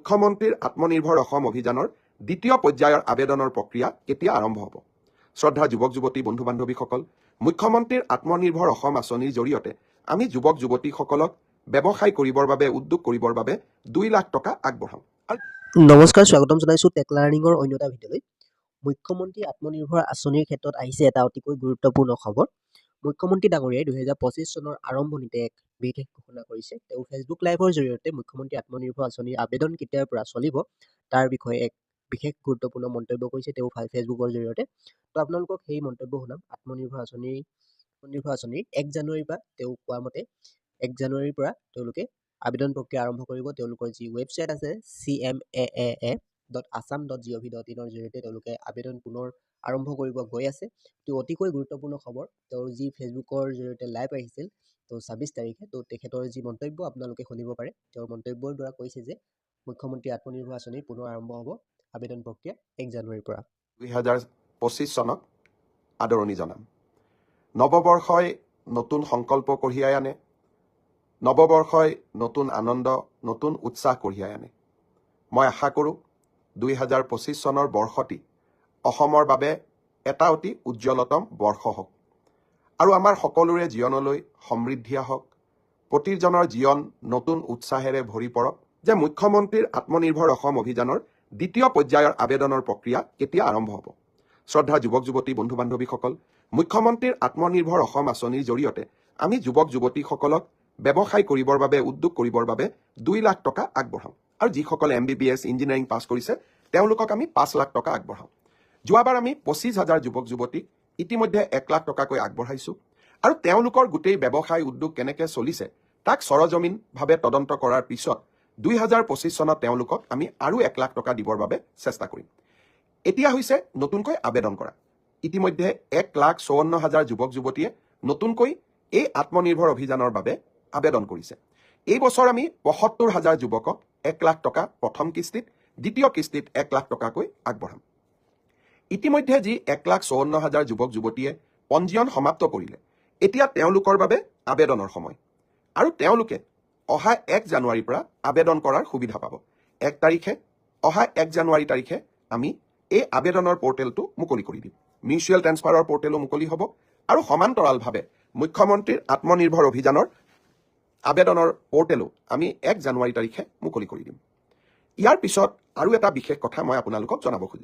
মুখ্যমন্ত্ৰীৰ আত্মনিৰ্ভৰ অসম অভিযানৰ দ্বিতীয় পৰ্যায়ৰ আবেদনৰ প্ৰক্ৰিয়া কেতিয়া আৰম্ভ হ'ব? শ্ৰদ্ধা যুৱক যুৱতী বন্ধু বান্ধৱীসকল, মুখ্যমন্ত্ৰীৰ আত্মনিৰ্ভৰ অসম আঁচনিৰ জৰিয়তে আমি যুৱক যুৱতীসকলক ব্যৱসায় কৰিবৰ বাবে উদ্যোগ কৰিবৰ বাবে 2 লাখ টকা আগবঢ়াম। নমস্কাৰ, স্বাগতম জনাইছো টেক লাৰ্ণিঙৰ অন্য এটা ভিডিঅ'লৈ। মুখ্যমন্ত্ৰী আত্মনিৰ্ভৰ আঁচনিৰ ক্ষেত্ৰত আহিছে এটা অতিকৈ গুৰুত্বপূৰ্ণ খবৰ। মুখ্যমন্ত্ৰী ডাঙৰীয়াই 2025 চনৰ আৰম্ভণিতে এক বিশেষ ঘোষণা কৰিছে। তেওঁ ফেচবুক লাইভৰ জৰিয়তে মুখ্যমন্ত্ৰী আত্মনিৰ্ভৰ আঁচনিৰ আবেদন কেতিয়াৰ পৰা চলিব তাৰ বিষয়ে এক বিশেষ গুৰুত্বপূৰ্ণ মন্তব্য কৰিছে তেওঁ ফেচবুকৰ জৰিয়তে। তো আপোনালোকক সেই মন্তব্য শুনাম। আত্মনিৰ্ভৰ আঁচনিৰ 1 জানুৱাৰীৰ পৰা তেওঁ কোৱা মতে 1 জানুৱাৰীৰ পৰা তেওঁলোকে আবেদন প্ৰক্ৰিয়া আৰম্ভ কৰিব। তেওঁলোকৰ যি ৱেবছাইট আছে cmaa.assam.gov.in ৰ জৰিয়তে তেওঁলোকে আবেদন পুনৰ আৰম্ভ কৰিব গৈ আছে। তো অতিকৈ গুৰুত্বপূৰ্ণ খবৰ। তেওঁৰ যি ফেচবুকৰ জৰিয়তে লাইভ আহিছিল তো 26 তাৰিখে, তো তেখেতৰ যি মন্তব্য আপোনালোকে শুনিব পাৰে। তেওঁৰ মন্তব্যৰ দ্বাৰা কৈছে যে মুখ্যমন্ত্ৰী আত্মনিৰ্ভৰ আঁচনি পুনৰ আৰম্ভ হ'ব আবেদন প্ৰক্ৰিয়া 1 জানুৱাৰীৰ পৰা। 2025 চনক আদৰণি জনাম। নৱবৰ্ষই নতুন সংকল্প কঢ়িয়াই আনে। নৱবৰ্ষই নতুন আনন্দ, নতুন উৎসাহ কঢ়িয়াই আনে। মই আশা কৰোঁ 2025 চনৰ বৰ্ষটি অসমৰ বাবে এটা অতি উজ্জ্বলতম বৰ্ষ হওক আৰু আমাৰ সকলোৰে জীৱনলৈ সমৃদ্ধি আহক। প্ৰতিজনৰ জীৱন নতুন উৎসাহেৰে ভৰি পৰক। যে মুখ্যমন্ত্ৰীৰ আত্মনিৰ্ভৰ অসম অভিযানৰ দ্বিতীয় পৰ্যায়ৰ আবেদনৰ প্ৰক্ৰিয়া কেতিয়া আৰম্ভ হ'ব? শ্ৰদ্ধা যুৱক যুৱতী বন্ধু বান্ধৱীসকল, মুখ্যমন্ত্ৰীৰ আত্মনিৰ্ভৰ অসম আঁচনিৰ জৰিয়তে আমি যুৱক যুৱতীসকলক ব্যৱসায় কৰিবৰ বাবে উদ্যোগ কৰিবৰ বাবে 2 লাখ টকা আগবঢ়াম আৰু যিসকলে MBBS ইঞ্জিনিয়াৰিং পাছ কৰিছে তেওঁলোকক আমি 5 লাখ টকা আগবঢ়াম। যোৱাবাৰ আমি 25,000 যুৱক যুৱতীক ইতিমধ্যে 1 লাখ টকাকৈ আগবঢ়াইছোঁ আৰু তেওঁলোকৰ গোটেই ব্যৱসায় উদ্যোগ কেনেকৈ চলিছে তাক সৰজমিনভাৱে তদন্ত কৰাৰ পিছত 2025 চনত তেওঁলোকক আমি আৰু 1 লাখ টকা দিবৰ বাবে চেষ্টা কৰিম। এতিয়া হৈছে নতুনকৈ আবেদন কৰা। ইতিমধ্যে 1,54,000 যুৱক যুৱতীয়ে নতুনকৈ এই আত্মনিৰ্ভৰ অভিযানৰ বাবে আবেদন কৰিছে। এই বছৰ আমি 75,000 যুৱকক 1 লাখ টকা প্ৰথম কিস্তিত, দ্বিতীয় কিস্তিত 1 লাখ টকাকৈ আগবঢ়াম। ইতিমধ্যে যি 1,54,000 যুৱক যুৱতীয়ে পঞ্জীয়ন সমাপ্ত কৰিলে, এতিয়া তেওঁলোকৰ বাবে আবেদনৰ সময় আৰু তেওঁলোকে অহা 1 জানুৱাৰীৰ পৰা আবেদন কৰাৰ সুবিধা পাব। 1 তাৰিখে, অহা 1 জানুৱাৰী তাৰিখে আমি এই আবেদনৰ পৰ্টেলটো মুকলি কৰি দিম। মিউচুৱেল ট্ৰেন্সফাৰৰ পৰ্টেলো মুকলি হ'ব আৰু সমান্তৰালভাৱে মুখ্যমন্ত্ৰীৰ আত্মনিৰ্ভৰ অভিযানৰ আবেদনৰ পৰ্টেলো আমি 1 জানুৱাৰী তাৰিখে মুকলি কৰি দিম। ইয়াৰ পিছত আৰু এটা বিশেষ কথা মই আপোনালোকক জনাব খুজিছোঁ।